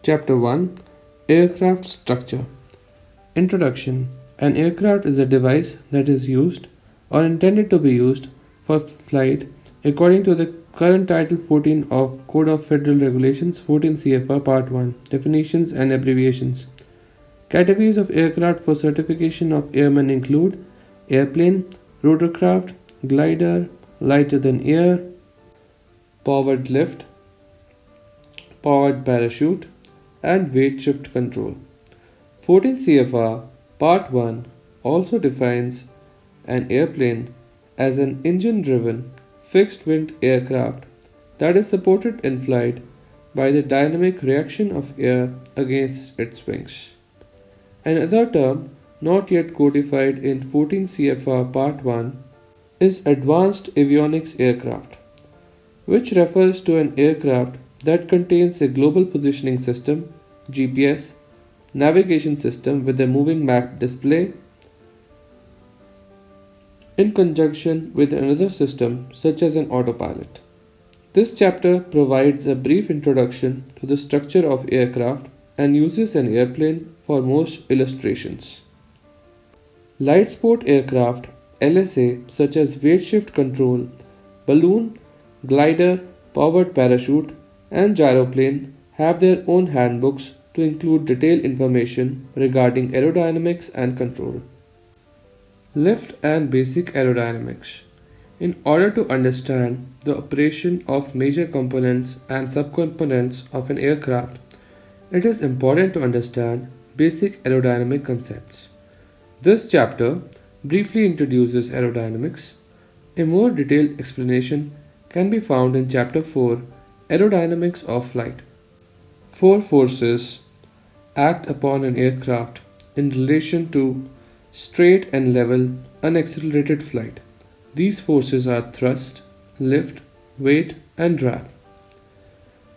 Chapter 1, Aircraft Structure. Introduction. An aircraft is a device that is used or intended to be used for flight according to the current Title 14 of Code of Federal Regulations 14 CFR Part 1. Definitions and abbreviations. Categories of aircraft for certification of airmen include airplane, rotorcraft, glider, lighter than air, powered lift, powered parachute, and weight shift control. 14 CFR Part 1 also defines an airplane as an engine-driven, fixed-winged aircraft that is supported in flight by the dynamic reaction of air against its wings. Another term not yet codified in 14 CFR Part 1 is Advanced Avionics Aircraft, which refers to an aircraft that contains a global positioning system, GPS, navigation system with a moving map display, in conjunction with another system such as an autopilot. This chapter provides a brief introduction to the structure of aircraft and uses an airplane for most illustrations. Light sport aircraft LSA such as weight shift control, balloon, glider, powered parachute, and gyroplane have their own handbooks to include detailed information regarding aerodynamics and control. Lift and basic aerodynamics. In order to understand the operation of major components and subcomponents of an aircraft, it is important to understand basic aerodynamic concepts. This chapter briefly introduces aerodynamics. A more detailed explanation can be found in Chapter 4, Aerodynamics of Flight. Four forces act upon an aircraft in relation to straight and level unaccelerated flight. These forces are thrust, lift, weight, and drag.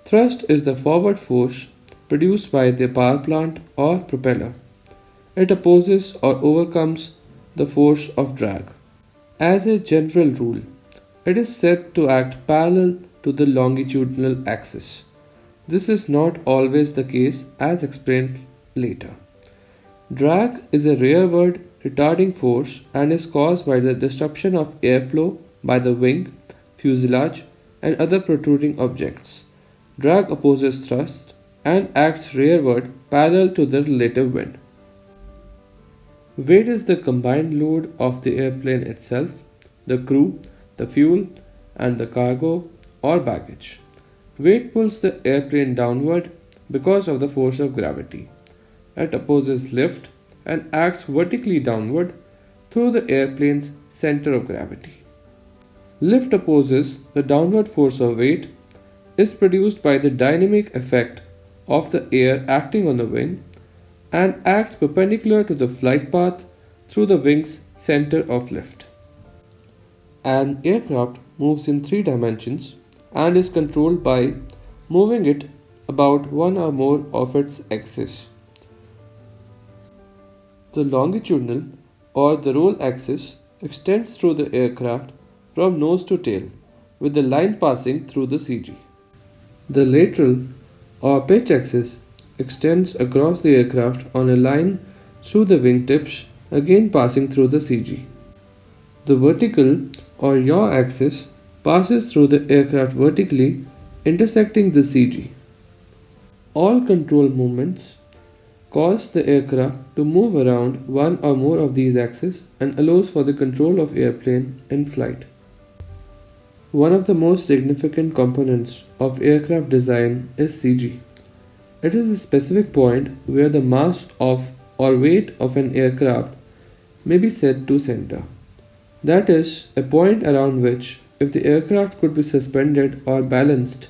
Thrust is the forward force produced by the power plant or propeller. It opposes or overcomes the force of drag. As a general rule, it is said to act parallel to the longitudinal axis. This is not always the case, as explained later. Drag is a rearward retarding force and is caused by the disruption of airflow by the wing, fuselage, and other protruding objects. Drag opposes thrust and acts rearward parallel to the relative wind. Weight is the combined load of the airplane itself, the crew, the fuel, and the cargo or baggage. Weight pulls the airplane downward because of the force of gravity. It opposes lift and acts vertically downward through the airplane's center of gravity. Lift opposes the downward force of weight, is produced by the dynamic effect of the air acting on the wing, and acts perpendicular to the flight path through the wing's center of lift. An aircraft moves in 3 dimensions and is controlled by moving it about one or more of its axes. The longitudinal or the roll axis extends through the aircraft from nose to tail, with the line passing through the CG. The lateral or pitch axis extends across the aircraft on a line through the wingtips, again passing through the CG. The vertical or yaw axis passes through the aircraft vertically, intersecting the CG. All control movements cause the aircraft to move around one or more of these axes and allows for the control of airplane in flight. One of the most significant components of aircraft design is CG. It is a specific point where the mass of or weight of an aircraft may be set to center. That is, a point around which, if the aircraft could be suspended or balanced,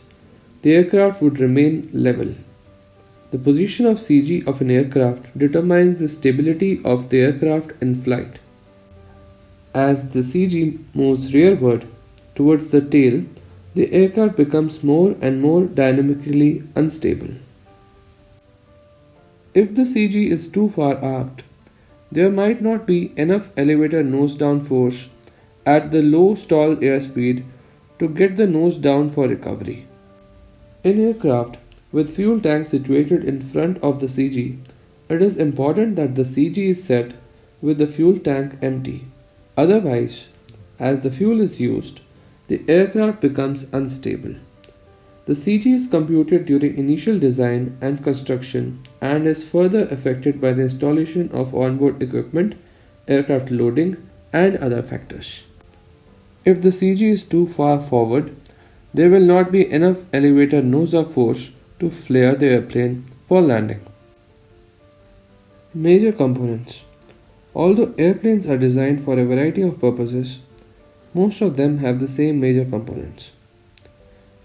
the aircraft would remain level. The position of CG of an aircraft determines the stability of the aircraft in flight. As the CG moves rearward towards the tail, the aircraft becomes more and more dynamically unstable. If the CG is too far aft, there might not be enough elevator nose-down force at the low stall airspeed to get the nose down for recovery. In aircraft, With fuel tanks situated in front of the CG, it is important that the CG is set with the fuel tank empty. Otherwise, as the fuel is used, the aircraft becomes unstable. The CG is computed during initial design and construction and is further affected by the installation of onboard equipment, aircraft loading, and other factors. If the CG is too far forward, there will not be enough elevator nose of force to flare the airplane for landing. Major components. Although airplanes are designed for a variety of purposes, most of them have the same major components.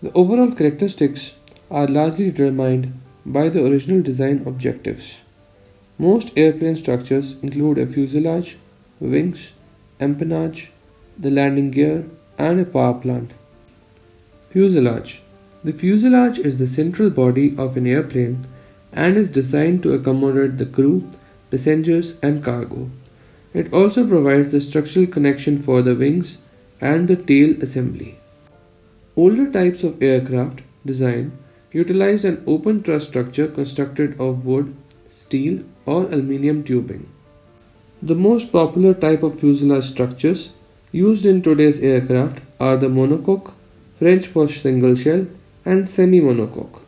The overall characteristics are largely determined by the original design objectives. Most airplane structures include a fuselage, wings, empennage, the landing gear, and a power plant. Fuselage. The fuselage is the central body of an airplane and is designed to accommodate the crew, passengers, and cargo. It also provides the structural connection for the wings and the tail assembly. Older types of aircraft design utilized an open truss structure constructed of wood, steel, or aluminium tubing. The most popular type of fuselage structures used in today's aircraft are the monocoque, French for single shell, and semi-monocoque.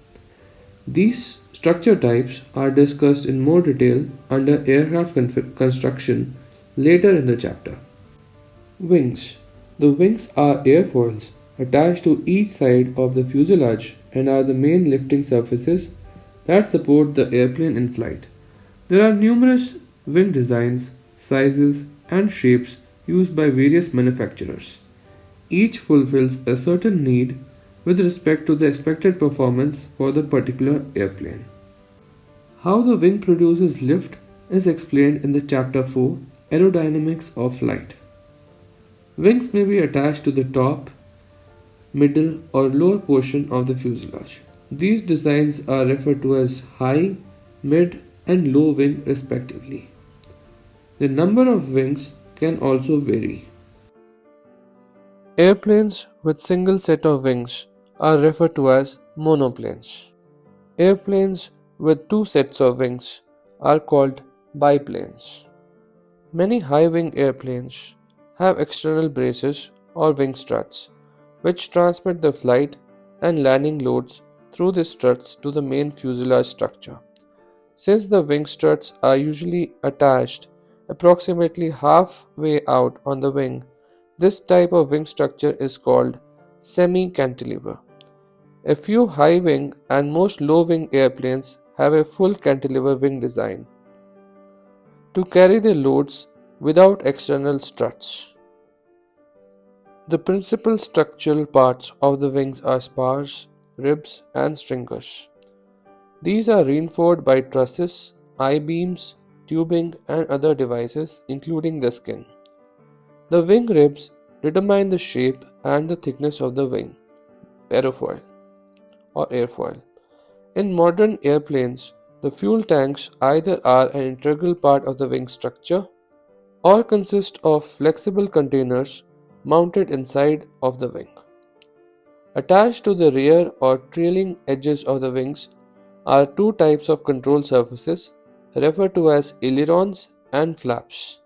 These structure types are discussed in more detail under aircraft construction later in the chapter. Wings. The wings are airfoils attached to each side of the fuselage and are the main lifting surfaces that support the airplane in flight. There are numerous wing designs, sizes, and shapes used by various manufacturers. Each fulfills a certain need with respect to the expected performance for the particular airplane. How the wing produces lift is explained in the chapter 4, Aerodynamics of Flight. Wings may be attached to the top, middle, or lower portion of the fuselage. These designs are referred to as high, mid, and low wing respectively. The number of wings can also vary. Airplanes with single set of wings are referred to as monoplanes. Airplanes with two sets of wings are called biplanes. Many high-wing airplanes have external braces or wing struts, which transmit the flight and landing loads through the struts to the main fuselage structure. Since the wing struts are usually attached approximately halfway out on the wing, this type of wing structure is called semi-cantilever. A few high-wing and most low-wing airplanes have a full cantilever wing design to carry their loads without external struts. The principal structural parts of the wings are spars, ribs, and stringers. These are reinforced by trusses, I-beams, tubing, and other devices, including the skin. The wing ribs determine the shape and the thickness of the wing, aerofoil or airfoil. In modern airplanes, the fuel tanks either are an integral part of the wing structure or consist of flexible containers mounted inside of the wing. Attached to the rear or trailing edges of the wings are two types of control surfaces referred to as ailerons and flaps.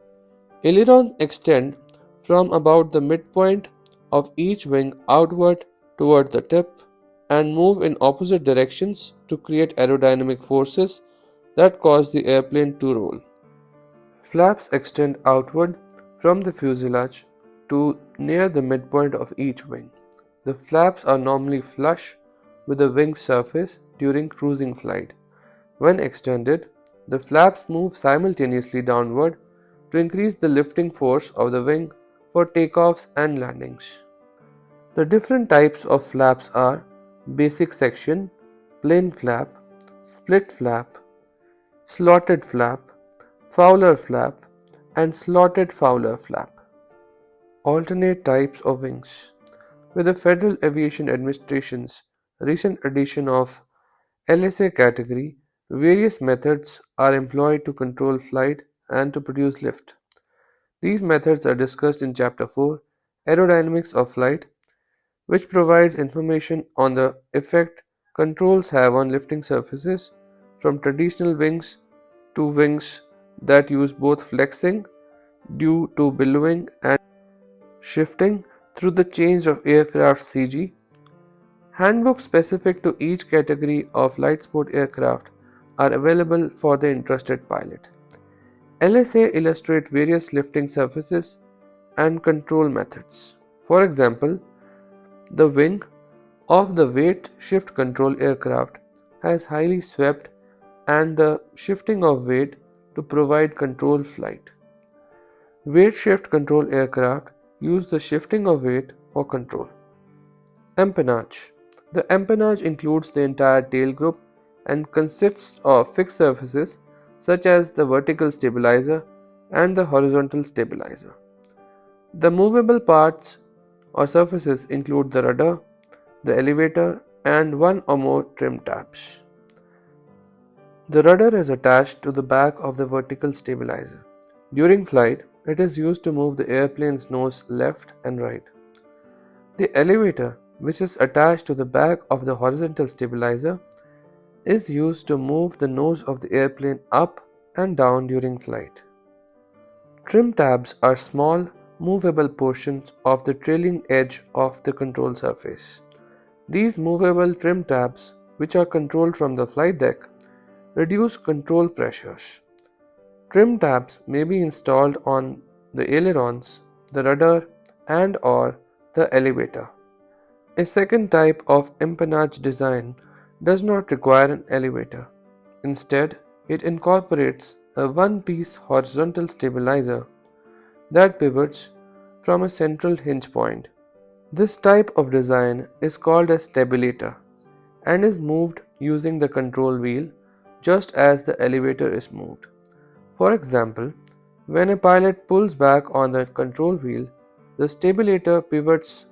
Ailerons extend from about the midpoint of each wing outward toward the tip and move in opposite directions to create aerodynamic forces that cause the airplane to roll. Flaps extend outward from the fuselage to near the midpoint of each wing. The flaps are normally flush with the wing surface during cruising flight. When extended, the flaps move simultaneously downward to increase the lifting force of the wing for takeoffs and landings. The different types of flaps are basic section, plain flap, split flap, slotted flap, Fowler flap, and slotted Fowler flap. Alternate types of wings. With the Federal Aviation Administration's recent addition of LSA category, various methods are employed to control flight and to produce lift. These methods are discussed in Chapter 4, Aerodynamics of Flight, which provides information on the effect controls have on lifting surfaces, from traditional wings to wings that use both flexing due to billowing and shifting through the change of aircraft CG. Handbooks specific to each category of light sport aircraft are available for the interested pilot. LSA illustrate various lifting surfaces and control methods. For example, the wing of the weight shift control aircraft has highly swept and the shifting of weight to provide control flight. Weight shift control aircraft use the shifting of weight for control. Empennage. The empennage includes the entire tail group and consists of fixed surfaces such as the vertical stabilizer and the horizontal stabilizer. The movable parts or surfaces include the rudder, the elevator, and one or more trim tabs. The rudder is attached to the back of the vertical stabilizer. During flight, it is used to move the airplane's nose left and right. The elevator, which is attached to the back of the horizontal stabilizer, is used to move the nose of the airplane up and down during flight. Trim tabs are small, movable portions of the trailing edge of the control surface. These movable trim tabs, which are controlled from the flight deck, reduce control pressures. Trim tabs may be installed on the ailerons, the rudder, and/or the elevator. A second type of empennage design does not require an elevator. Instead, it incorporates a one-piece horizontal stabilizer that pivots from a central hinge point. This type of design is called a stabilator and is moved using the control wheel just as the elevator is moved. For example, when a pilot pulls back on the control wheel, the stabilator pivots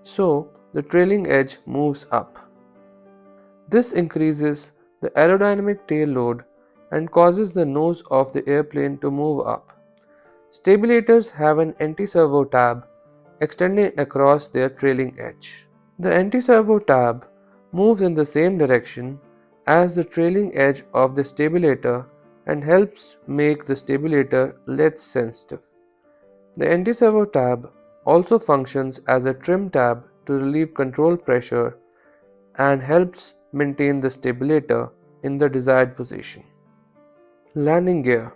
so the trailing edge moves up. This increases the aerodynamic tail load and causes the nose of the airplane to move up. Stabilators have an anti-servo tab extending across their trailing edge. The anti-servo tab moves in the same direction as the trailing edge of the stabilator and helps make the stabilator less sensitive. The anti-servo tab also functions as a trim tab to relieve control pressure and helps maintain the stabilator in the desired position. Landing gear.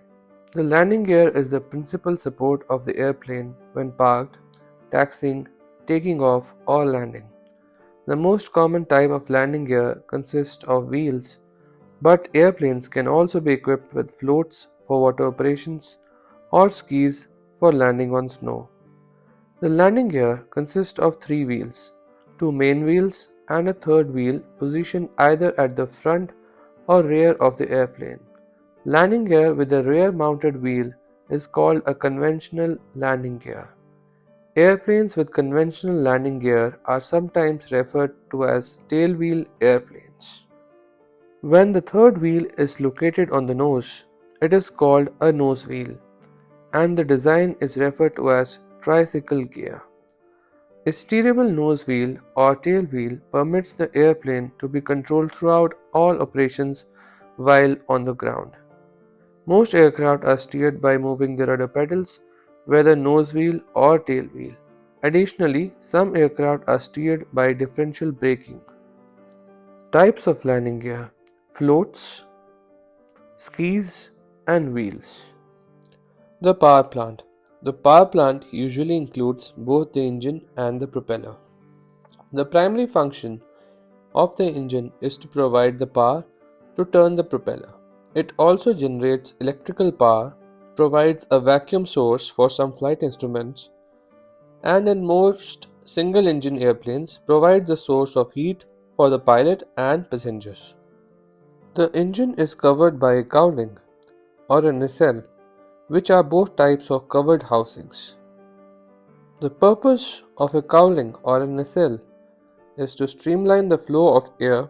The landing gear is the principal support of the airplane when parked, taxiing, taking off, or landing. The most common type of landing gear consists of wheels, but airplanes can also be equipped with floats for water operations or skis for landing on snow. The landing gear consists of 3 wheels, 2 main wheels, and a third wheel positioned either at the front or rear of the airplane. Landing gear with a rear-mounted wheel is called a conventional landing gear. Airplanes with conventional landing gear are sometimes referred to as tailwheel airplanes. When the third wheel is located on the nose, it is called a nose wheel, and the design is referred to as tricycle gear. A steerable nose wheel or tail wheel permits the airplane to be controlled throughout all operations while on the ground. Most aircraft are steered by moving the rudder pedals, whether nose wheel or tail wheel. Additionally, some aircraft are steered by differential braking. Types of landing gear: floats, skis, and wheels. The power plant. The power plant usually includes both the engine and the propeller. The primary function of the engine is to provide the power to turn the propeller. It also generates electrical power, provides a vacuum source for some flight instruments, and in most single-engine airplanes provides a source of heat for the pilot and passengers. The engine is covered by a cowling or a nacelle, which are both types of covered housings. The purpose of a cowling or a nacelle is to streamline the flow of air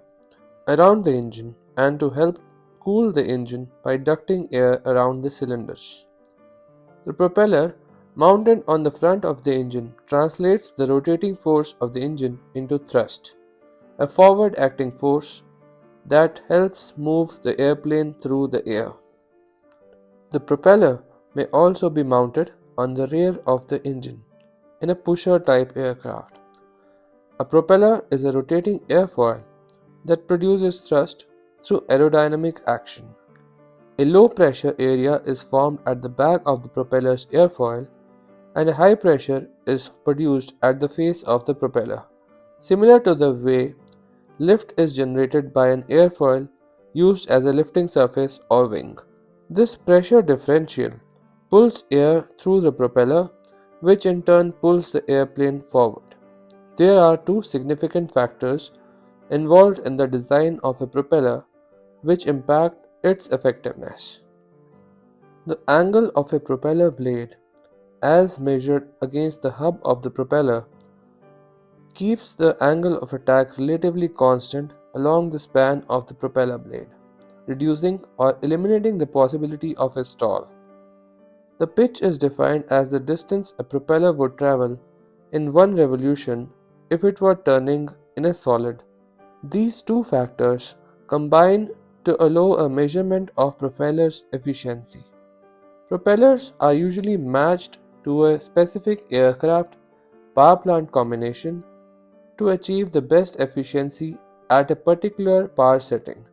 around the engine and to help cool the engine by ducting air around the cylinders. The propeller, mounted on the front of the engine, translates the rotating force of the engine into thrust, a forward acting force that helps move the airplane through the air. The propeller may also be mounted on the rear of the engine in a pusher type aircraft. A propeller is a rotating airfoil that produces thrust through aerodynamic action. A low pressure area is formed at the back of the propeller's airfoil, and a high pressure is produced at the face of the propeller, similar to the way lift is generated by an airfoil used as a lifting surface or wing. This pressure differential pulls air through the propeller, which in turn pulls the airplane forward. There are two significant factors involved in the design of a propeller which impact its effectiveness. The angle of a propeller blade, as measured against the hub of the propeller, keeps the angle of attack relatively constant along the span of the propeller blade, reducing or eliminating the possibility of a stall. The pitch is defined as the distance a propeller would travel in one revolution if it were turning in a solid. These two factors combine to allow a measurement of propeller's efficiency. Propellers are usually matched to a specific aircraft power plant combination to achieve the best efficiency at a particular power setting,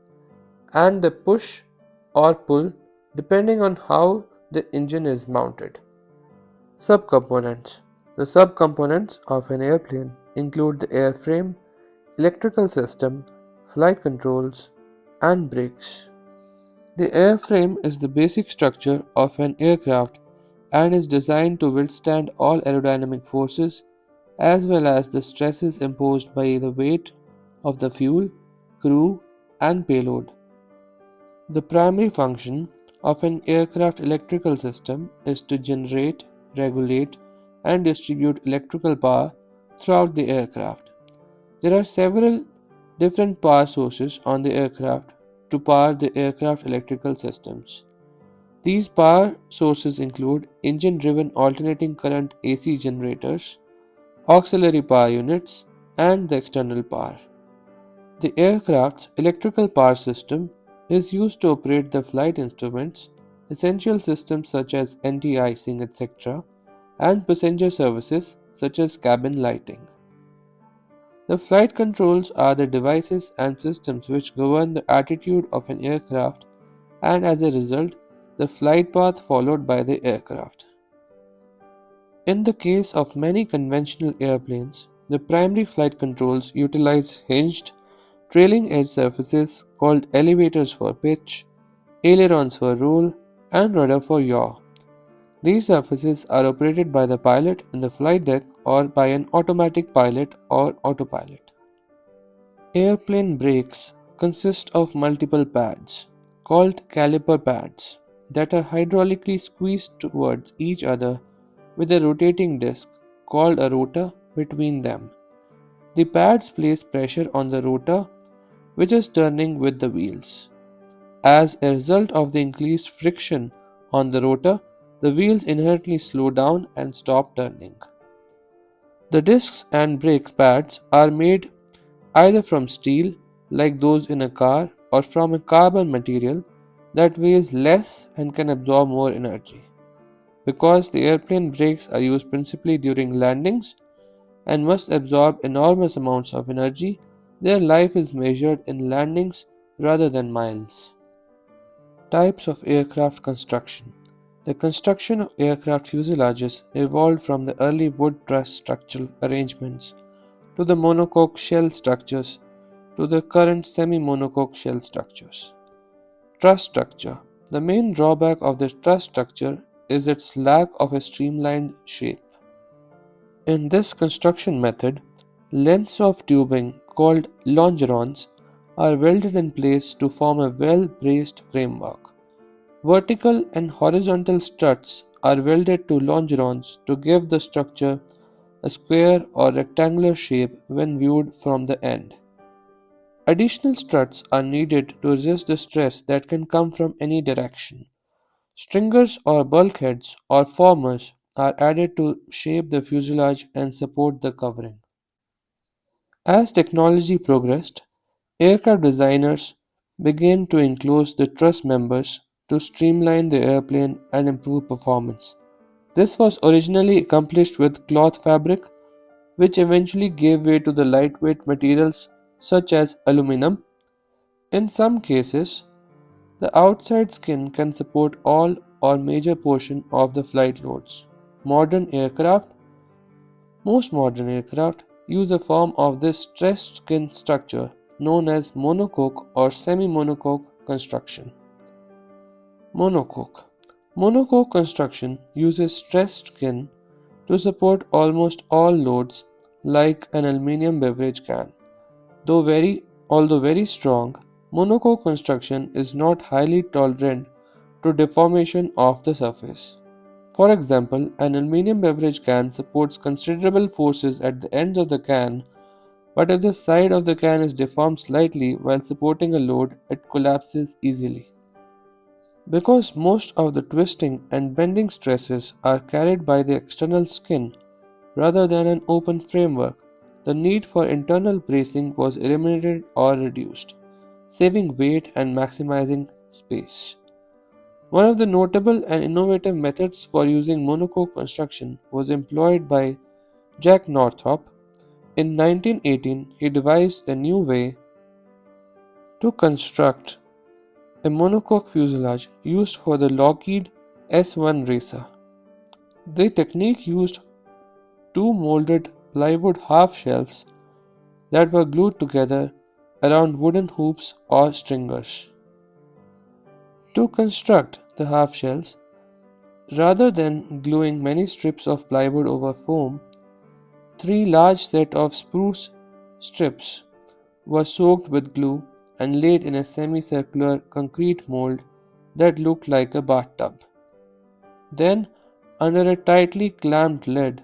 and they push or pull depending on how the engine is mounted. Subcomponents. The subcomponents of an airplane include the airframe, electrical system, flight controls, and brakes. The airframe is the basic structure of an aircraft and is designed to withstand all aerodynamic forces as well as the stresses imposed by the weight of the fuel, crew, and payload. The primary function of an aircraft electrical system is to generate, regulate, and distribute electrical power throughout the aircraft. There are several different power sources on the aircraft to power the aircraft electrical systems. These power sources include engine-driven alternating current AC generators, auxiliary power units, and the external power. The aircraft's electrical power system is used to operate the flight instruments, essential systems such as anti-icing, etc., and passenger services such as cabin lighting. The flight controls are the devices and systems which govern the attitude of an aircraft and, as a result, the flight path followed by the aircraft. In the case of many conventional airplanes, the primary flight controls utilize hinged, trailing edge surfaces called elevators for pitch, ailerons for roll, and rudder for yaw. These surfaces are operated by the pilot in the flight deck or by an automatic pilot or autopilot. Airplane brakes consist of multiple pads, called caliper pads, that are hydraulically squeezed towards each other with a rotating disc, called a rotor, between them. The pads place pressure on the rotor, which is turning with the wheels. As a result of the increased friction on the rotor, the wheels inherently slow down and stop turning. The discs and brake pads are made either from steel, like those in a car, or from a carbon material that weighs less and can absorb more energy. Because the airplane brakes are used principally during landings and must absorb enormous amounts of energy, their life is measured in landings rather than miles. Types of aircraft construction. The construction of aircraft fuselages evolved from the early wood truss structural arrangements to the monocoque shell structures to the current semi-monocoque shell structures. Truss structure. The main drawback of the truss structure is its lack of a streamlined shape. In this construction method, lengths of tubing called longerons are welded in place to form a well-braced framework. Vertical and horizontal struts are welded to longerons to give the structure a square or rectangular shape when viewed from the end. Additional struts are needed to resist the stress that can come from any direction. Stringers or bulkheads or formers are added to shape the fuselage and support the covering. As technology progressed, aircraft designers began to enclose the truss members to streamline the airplane and improve performance. This was originally accomplished with cloth fabric, which eventually gave way to the lightweight materials such as aluminum. In some cases, the outside skin can support all or major portion of the flight loads. Modern aircraft, most modern aircraft use a form of this stressed skin structure known as monocoque or semi-monocoque construction. Monocoque. Monocoque construction uses stressed skin to support almost all loads like an aluminum beverage can. Although very strong, monocoque construction is not highly tolerant to deformation of the surface. For example, an aluminum beverage can supports considerable forces at the ends of the can, but if the side of the can is deformed slightly while supporting a load, it collapses easily. Because most of the twisting and bending stresses are carried by the external skin rather than an open framework, the need for internal bracing was eliminated or reduced, saving weight and maximizing space. One of the notable and innovative methods for using monocoque construction was employed by Jack Northrop. In 1918, he devised a new way to construct a monocoque fuselage used for the Lockheed S-1 Racer. The technique used two molded plywood half shells that were glued together around wooden hoops or stringers. To construct the half shells, rather than gluing many strips of plywood over foam, three large sets of spruce strips were soaked with glue and laid in a semicircular concrete mold that looked like a bathtub. Then, under a tightly clamped lid,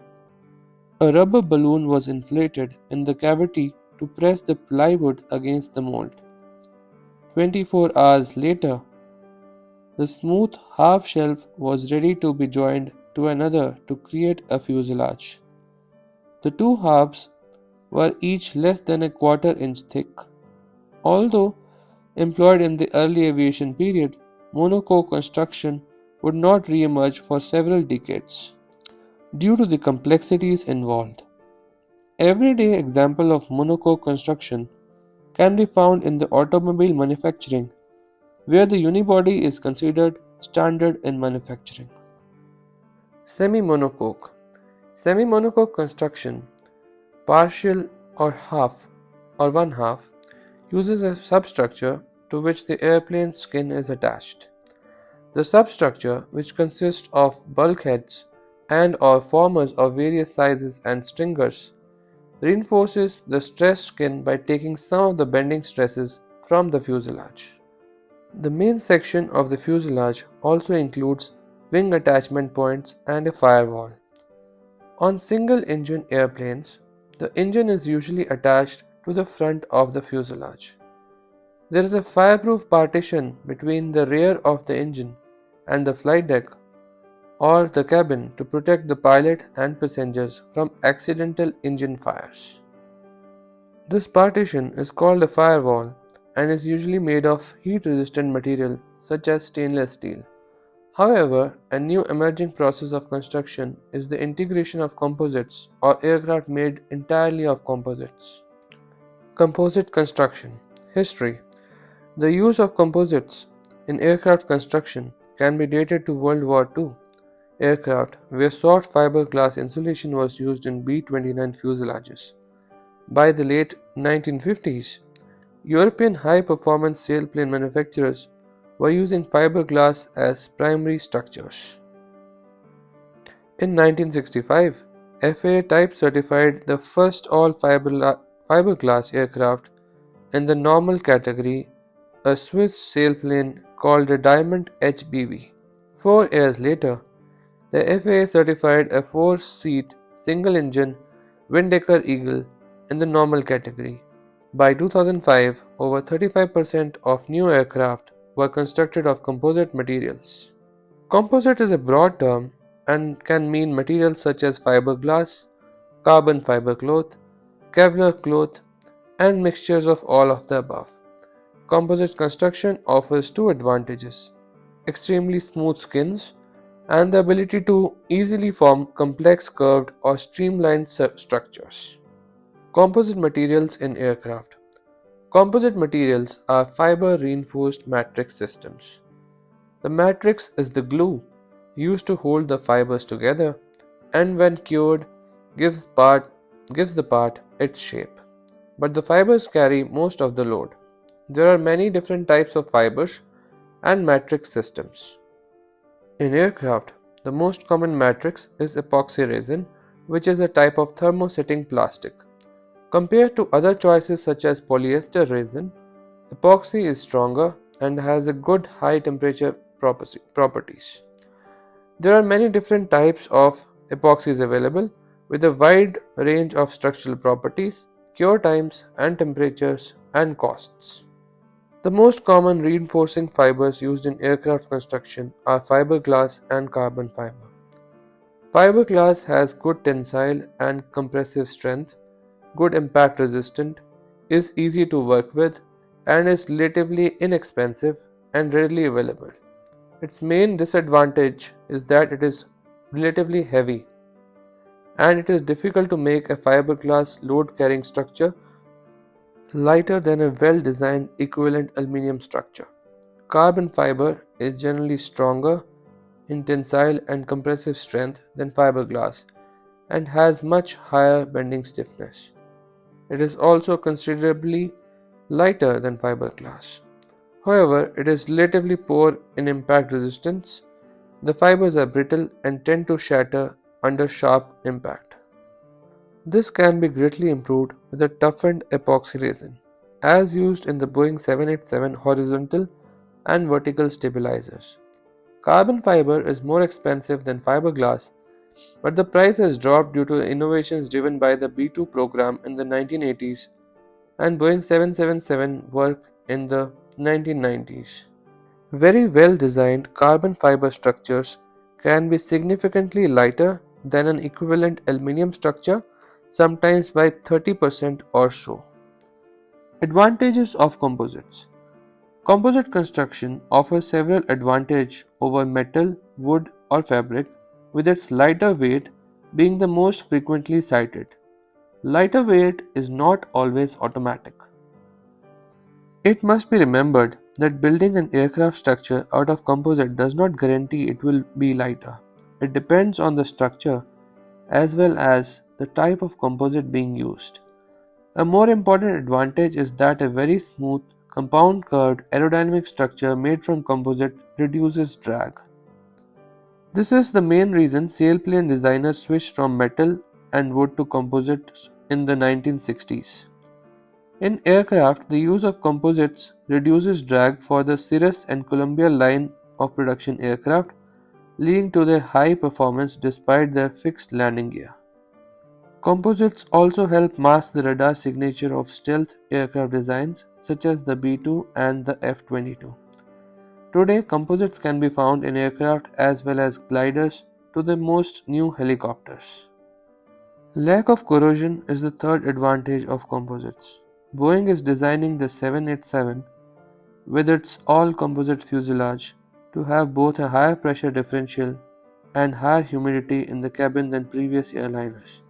a rubber balloon was inflated in the cavity to press the plywood against the mold. 24 hours later, the smooth half shell was ready to be joined to another to create a fuselage. The two halves were each less than a quarter-inch thick. Although employed in the early aviation period, monocoque construction would not re-emerge for several decades due to the complexities involved. Everyday example of monocoque construction can be found in the automobile manufacturing, where the unibody is considered standard in manufacturing. Semi-monocoque. Semi-monocoque construction, partial or half or one half, uses a substructure to which the airplane's skin is attached. The substructure, which consists of bulkheads and or formers of various sizes and stringers, reinforces the stressed skin by taking some of the bending stresses from the fuselage. The main section of the fuselage also includes wing attachment points and a firewall. On single-engine airplanes, the engine is usually attached to the front of the fuselage. There is a fireproof partition between the rear of the engine and the flight deck or the cabin to protect the pilot and passengers from accidental engine fires. This partition is called a firewall and is usually made of heat-resistant material such as stainless steel. However, a new emerging process of construction is the integration of composites or aircraft made entirely of composites. Composite construction. History. The use of composites in aircraft construction can be dated to World War II aircraft, where soft fiberglass insulation was used in B-29 fuselages. By the late 1950s, European high-performance sailplane manufacturers were using fiberglass as primary structures. In 1965, FAA type certified the first all-fiberglass aircraft in the normal category, a Swiss sailplane called the Diamond HBV. 4 years later, the FAA certified a 4-seat single-engine Windecker Eagle in the normal category. By 2005, over 35% of new aircraft were constructed of composite materials. Composite is a broad term and can mean materials such as fiberglass, carbon fiber cloth, Kevlar cloth, and mixtures of all of the above. Composite construction offers two advantages: extremely smooth skins and the ability to easily form complex curved or streamlined structures. Composite materials in aircraft. Composite materials are fiber reinforced matrix systems. The matrix is the glue used to hold the fibers together and when cured gives the part its shape. But the fibers carry most of the load. There are many different types of fibers and matrix systems. In aircraft, the most common matrix is epoxy resin, which is a type of thermosetting plastic. Compared to other choices such as polyester resin, epoxy is stronger and has a good high temperature properties. There are many different types of epoxies available with a wide range of structural properties, cure times and temperatures and costs. The most common reinforcing fibers used in aircraft construction are fiberglass and carbon fiber. Fiberglass has good tensile and compressive strength, good impact resistant, is easy to work with, and is relatively inexpensive and readily available. Its main disadvantage is that it is relatively heavy and it is difficult to make a fiberglass load carrying structure lighter than a well designed equivalent aluminum structure. Carbon fiber is generally stronger in tensile and compressive strength than fiberglass and has much higher bending stiffness. It is also considerably lighter than fiberglass. However, it is relatively poor in impact resistance. The fibers are brittle and tend to shatter under sharp impact. This can be greatly improved with a toughened epoxy resin, as used in the Boeing 787 horizontal and vertical stabilizers. Carbon fiber is more expensive than fiberglass, but the price has dropped due to innovations driven by the B-2 program in the 1980s and Boeing 777 work in the 1990s. Very well designed carbon fiber structures can be significantly lighter than an equivalent aluminum structure, sometimes by 30% or so. Advantages of composites. Composite construction offers several advantages over metal, wood, or fabric, with its lighter weight being the most frequently cited. Lighter weight is not always automatic. It must be remembered that building an aircraft structure out of composite does not guarantee it will be lighter. It depends on the structure as well as the type of composite being used. A more important advantage is that a very smooth, compound curved aerodynamic structure made from composite reduces drag. This is the main reason sailplane designers switched from metal and wood to composites in the 1960s. In aircraft, the use of composites reduces drag for the Cirrus and Columbia line of production aircraft, leading to their high performance despite their fixed landing gear. Composites also help mask the radar signature of stealth aircraft designs such as the B-2 and the F-22. Today, composites can be found in aircraft as well as gliders to the most new helicopters. Lack of corrosion is the third advantage of composites. Boeing is designing the 787 with its all-composite fuselage to have both a higher pressure differential and higher humidity in the cabin than previous airliners.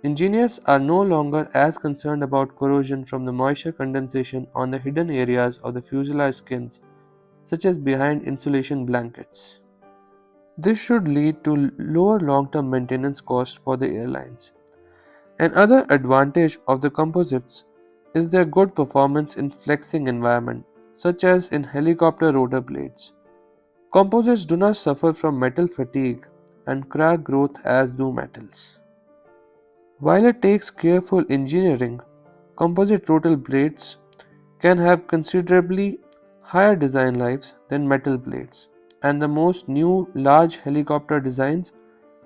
Engineers are no longer as concerned about corrosion from the moisture condensation on the hidden areas of the fuselage skins, such as behind insulation blankets. This should lead to lower long-term maintenance costs for the airlines. Another advantage of the composites is their good performance in flexing environment, such as in helicopter rotor blades. Composites do not suffer from metal fatigue and crack growth as do metals. While it takes careful engineering, composite rotor blades can have considerably higher design lives than metal blades, and the most new large helicopter designs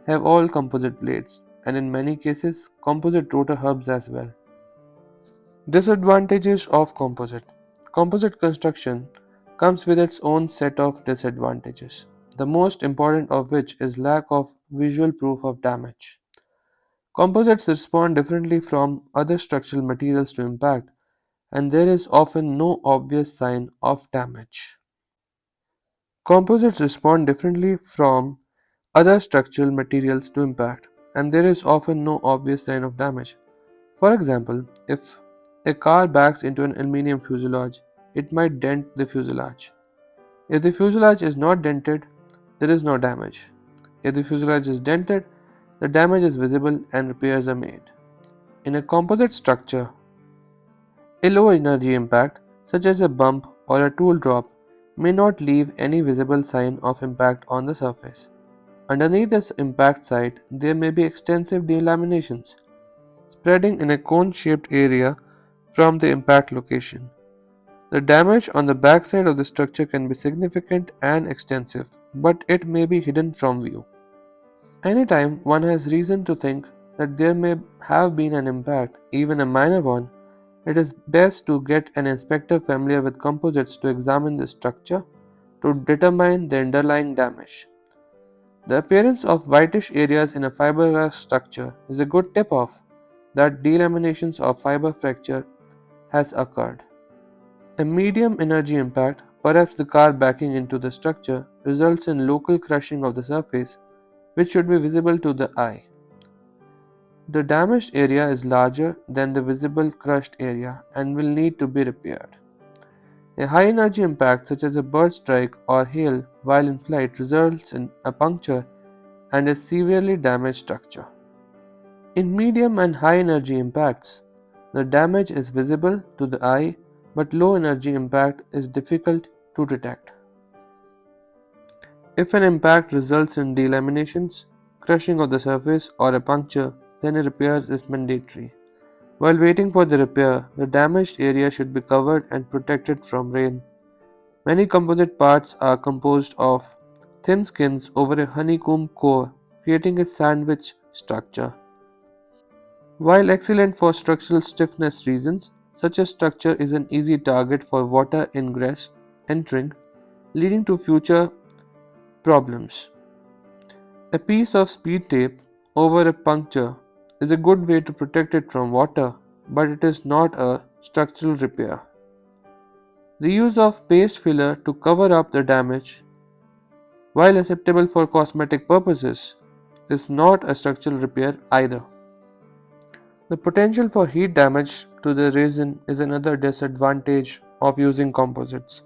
have all composite blades, and in many cases, composite rotor hubs as well. Disadvantages of composite. Composite construction comes with its own set of disadvantages, the most important of which is lack of visual proof of damage. Composites respond differently from other structural materials to impact, and there is often no obvious sign of damage. Composites respond differently from other structural materials to impact, and there is often no obvious sign of damage. For example, if a car backs into an aluminum fuselage, it might dent the fuselage. If the fuselage is not dented, there is no damage. If the fuselage is dented, the damage is visible and repairs are made. In a composite structure, a low energy impact, such as a bump or a tool drop, may not leave any visible sign of impact on the surface. Underneath this impact site, there may be extensive delaminations, spreading in a cone-shaped area from the impact location. The damage on the backside of the structure can be significant and extensive, but it may be hidden from view. Anytime one has reason to think that there may have been an impact, even a minor one, it is best to get an inspector familiar with composites to examine the structure to determine the underlying damage. The appearance of whitish areas in a fiberglass structure is a good tip-off that delaminations or fiber fracture has occurred. A medium energy impact, perhaps the car backing into the structure, results in local crushing of the surface, which should be visible to the eye. The damaged area is larger than the visible crushed area and will need to be repaired. A high energy impact, such as a bird strike or hail while in flight, results in a puncture and a severely damaged structure. In medium and high energy impacts, the damage is visible to the eye, but low energy impact is difficult to detect. If an impact results in delaminations, crushing of the surface, or a puncture, then a repair is mandatory. While waiting for the repair, the damaged area should be covered and protected from rain. Many composite parts are composed of thin skins over a honeycomb core, creating a sandwich structure. While excellent for structural stiffness reasons, such a structure is an easy target for water ingress entering, leading to future problems. A piece of speed tape over a puncture is a good way to protect it from water, but it is not a structural repair. The use of paste filler to cover up the damage, while acceptable for cosmetic purposes, is not a structural repair either. The potential for heat damage to the resin is another disadvantage of using composites.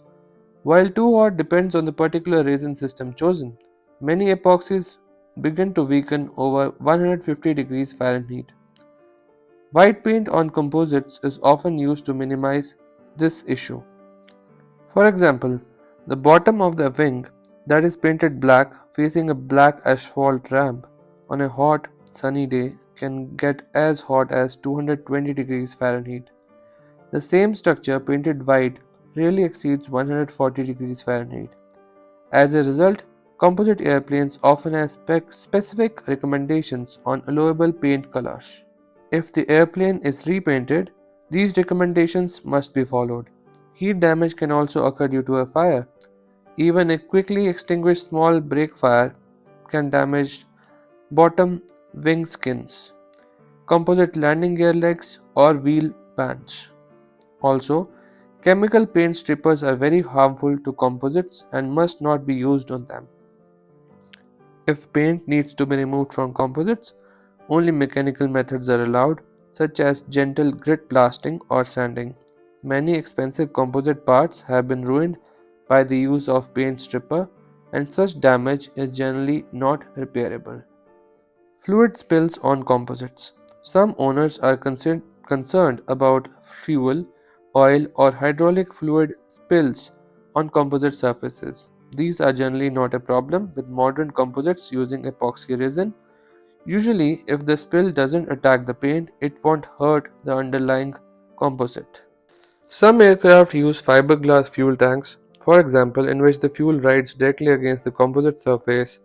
While too hot depends on the particular resin system chosen, many epoxies begin to weaken over 150 degrees Fahrenheit. White paint on composites is often used to minimize this issue. For example, the bottom of the wing that is painted black facing a black asphalt ramp on a hot, sunny day can get as hot as 220 degrees Fahrenheit. The same structure painted white rarely exceeds 140 degrees Fahrenheit. As a result, composite airplanes often have specific recommendations on allowable paint colors. If the airplane is repainted, these recommendations must be followed. Heat damage can also occur due to a fire. Even a quickly extinguished small brake fire can damage bottom wing skins, composite landing gear legs, or wheel bands. Also, chemical paint strippers are very harmful to composites and must not be used on them. If paint needs to be removed from composites, only mechanical methods are allowed, such as gentle grit blasting or sanding. Many expensive composite parts have been ruined by the use of paint stripper, and such damage is generally not repairable. Fluid spills on composites. Some owners are concerned about fuel, oil, or hydraulic fluid spills on composite surfaces. These are generally not a problem with modern composites using epoxy resin. Usually, if the spill doesn't attack the paint, it won't hurt the underlying composite. Some aircraft use fiberglass fuel tanks, for example, in which the fuel rides directly against the composite surface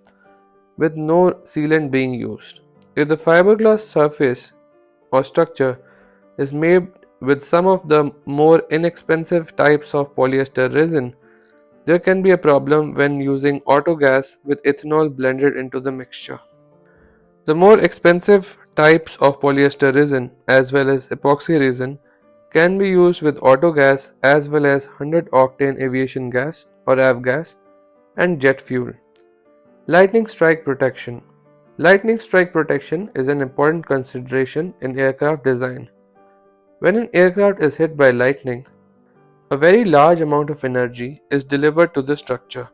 with no sealant being used. If the fiberglass surface or structure is made with some of the more inexpensive types of polyester resin, there can be a problem when using autogas with ethanol blended into the mixture. The more expensive types of polyester resin as well as epoxy resin can be used with autogas as well as 100-octane aviation gas or avgas and jet fuel. Lightning strike protection. Lightning strike protection is an important consideration in aircraft design. When an aircraft is hit by lightning, a very large amount of energy is delivered to the structure.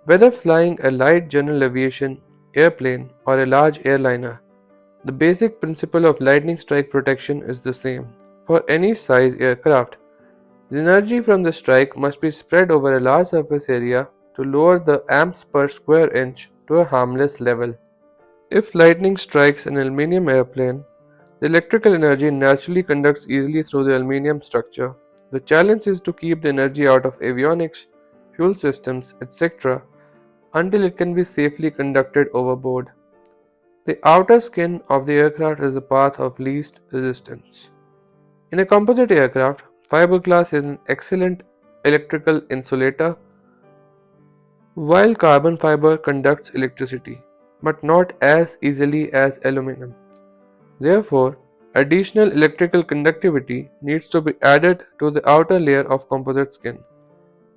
Whether flying a light general aviation airplane or a large airliner, the basic principle of lightning strike protection is the same. For any size aircraft, the energy from the strike must be spread over a large surface area to lower the amps per square inch to a harmless level. If lightning strikes an aluminum airplane, the electrical energy naturally conducts easily through the aluminum structure. The challenge is to keep the energy out of avionics, fuel systems, etc. until it can be safely conducted overboard. The outer skin of the aircraft is the path of least resistance. In a composite aircraft, fiberglass is an excellent electrical insulator, while carbon fiber conducts electricity, but not as easily as aluminum. Therefore, additional electrical conductivity needs to be added to the outer layer of composite skin.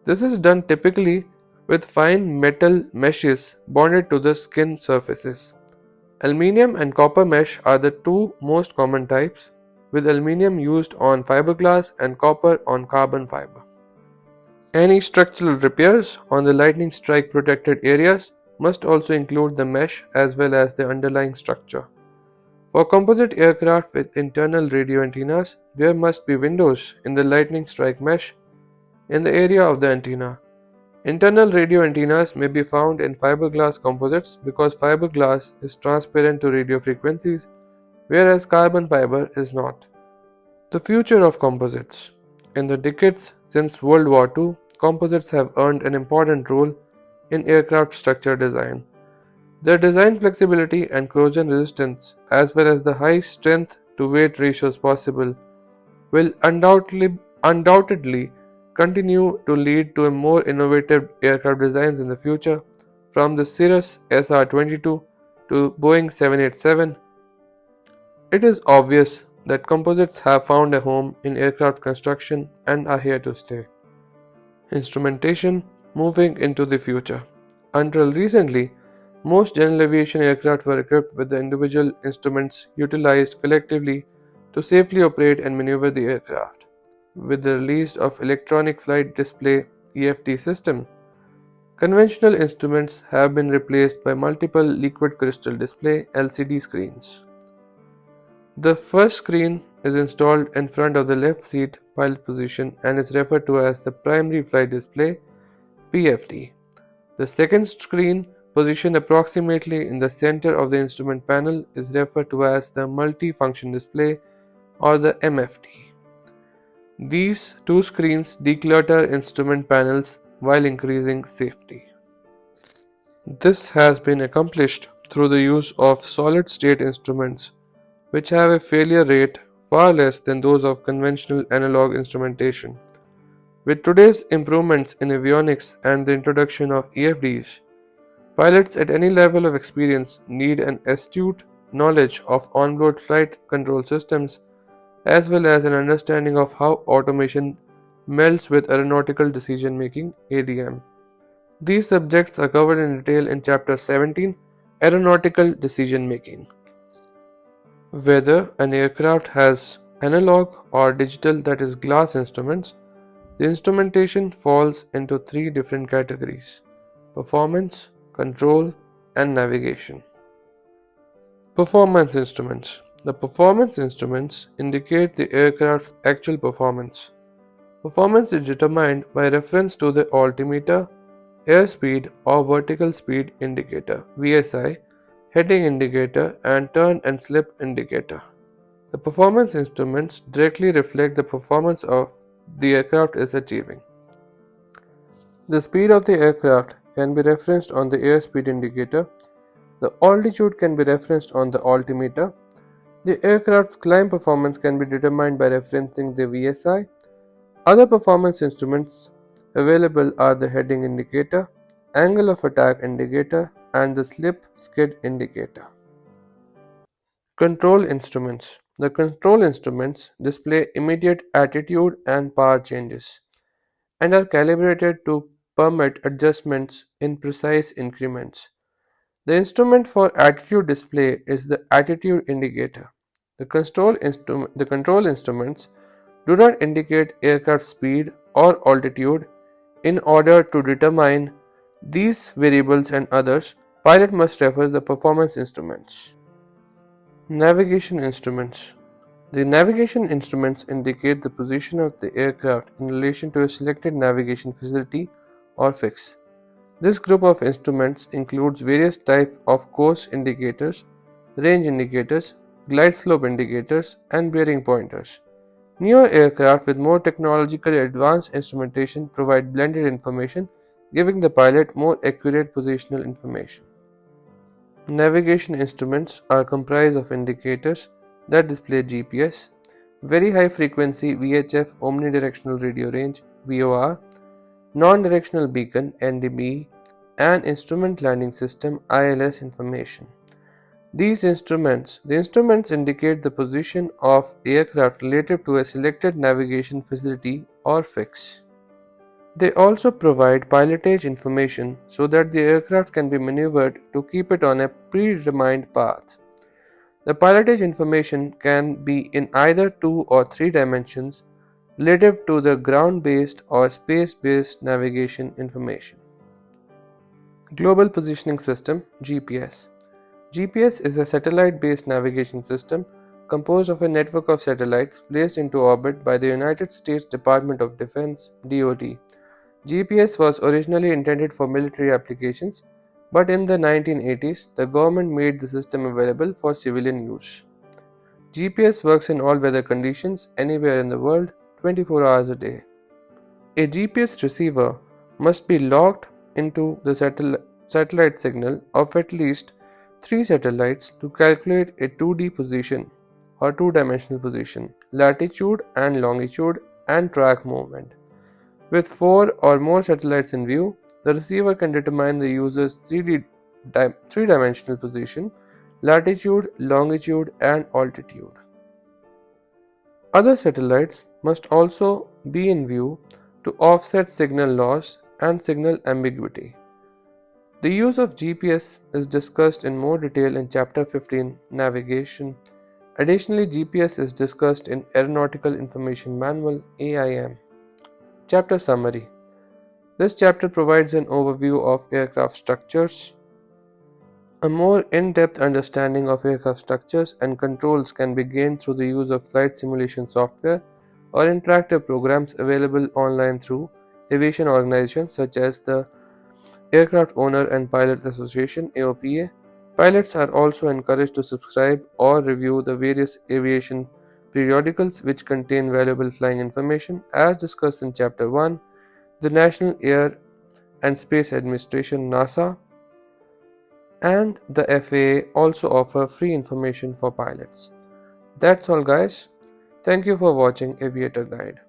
This is done typically with fine metal meshes bonded to the skin surfaces. Aluminium and copper mesh are the two most common types, with aluminium used on fiberglass and copper on carbon fiber. Any structural repairs on the lightning strike protected areas must also include the mesh as well as the underlying structure. For composite aircraft with internal radio antennas, there must be windows in the lightning strike mesh in the area of the antenna. Internal radio antennas may be found in fiberglass composites because fiberglass is transparent to radio frequencies, whereas carbon fiber is not. The future of composites. In the decades since World War II, composites have earned an important role in aircraft structure design. Their design flexibility and corrosion resistance, as well as the high strength to weight ratios possible, will undoubtedly continue to lead to a more innovative aircraft designs in the future, from the Cirrus SR-22 to Boeing 787. It is obvious that composites have found a home in aircraft construction and are here to stay. Instrumentation moving into the future. Until recently, most general aviation aircraft were equipped with the individual instruments utilized collectively to safely operate and maneuver the aircraft. With the release of Electronic Flight Display (EFD) system, conventional instruments have been replaced by multiple liquid crystal display (LCD) screens. The first screen is installed in front of the left seat pilot position and is referred to as the primary flight display (PFD). The second screen, positioned approximately in the center of the instrument panel, is referred to as the multi-function display or the MFD. These two screens declutter instrument panels while increasing safety. This has been accomplished through the use of solid-state instruments, which have a failure rate far less than those of conventional analog instrumentation. With today's improvements in avionics and the introduction of EFDs, pilots at any level of experience need an astute knowledge of onboard flight control systems as well as an understanding of how automation melds with aeronautical decision making (ADM). These subjects are covered in detail in Chapter 17, Aeronautical Decision Making. Whether an aircraft has analog or digital, that is glass instruments, the instrumentation falls into three different categories: performance, control, and navigation. Performance instruments. The performance instruments indicate the aircraft's actual performance. Performance is determined by reference to the altimeter, airspeed or vertical speed indicator (VSI), heading indicator, and turn and slip indicator. The performance instruments directly reflect the performance of the aircraft is achieving. The speed of the aircraft can be referenced on the airspeed indicator. The altitude can be referenced on the altimeter. The aircraft's climb performance can be determined by referencing the VSI. Other performance instruments available are the heading indicator, angle of attack indicator, and the slip skid indicator. Control instruments. The control instruments display immediate attitude and power changes and are calibrated to permit adjustments in precise increments. The instrument for attitude display is the attitude indicator. The control instruments do not indicate aircraft speed or altitude. In order to determine these variables and others, pilot must refer the performance instruments. Navigation instruments. The navigation instruments indicate the position of the aircraft in relation to a selected navigation facility or fix. This group of instruments includes various types of course indicators, range indicators, glide slope indicators, and bearing pointers. Newer aircraft with more technologically advanced instrumentation provide blended information, giving the pilot more accurate positional information. Navigation instruments are comprised of indicators that display GPS, very high frequency VHF omnidirectional radio range (VOR), non-directional beacon (NDB), and instrument landing system (ILS) information. The instruments indicate the position of aircraft relative to a selected navigation facility or fix. They also provide pilotage information so that the aircraft can be maneuvered to keep it on a predetermined path. The pilotage information can be in either 2 or 3 dimensions relative to the ground-based or space-based navigation information. Global Positioning System (GPS). GPS is a satellite-based navigation system composed of a network of satellites placed into orbit by the United States Department of Defense (DoD). GPS was originally intended for military applications, but in the 1980s, the government made the system available for civilian use. GPS works in all weather conditions, anywhere in the world, 24 hours a day. A GPS receiver must be locked into the satellite signal of at least 3 satellites to calculate a 2D position or two-dimensional position, latitude and longitude, and track movement. With 4 or more satellites in view, the receiver can determine the user's three-dimensional position, latitude, longitude, and altitude. Other satellites must also be in view to offset signal loss and signal ambiguity. The use of GPS is discussed in more detail in Chapter 15, Navigation. Additionally, GPS is discussed in Aeronautical Information Manual (AIM). Chapter Summary. This chapter provides an overview of aircraft structures. A more in-depth understanding of aircraft structures and controls can be gained through the use of flight simulation software or interactive programs available online through aviation organizations such as the Aircraft Owner and Pilot Association (AOPA). Pilots are also encouraged to subscribe or review the various aviation periodicals which contain valuable flying information, as discussed in Chapter 1. The National Air and Space Administration (NASA) and the FAA also offer free information for pilots. That's all, guys. Thank you for watching Aviator Guide.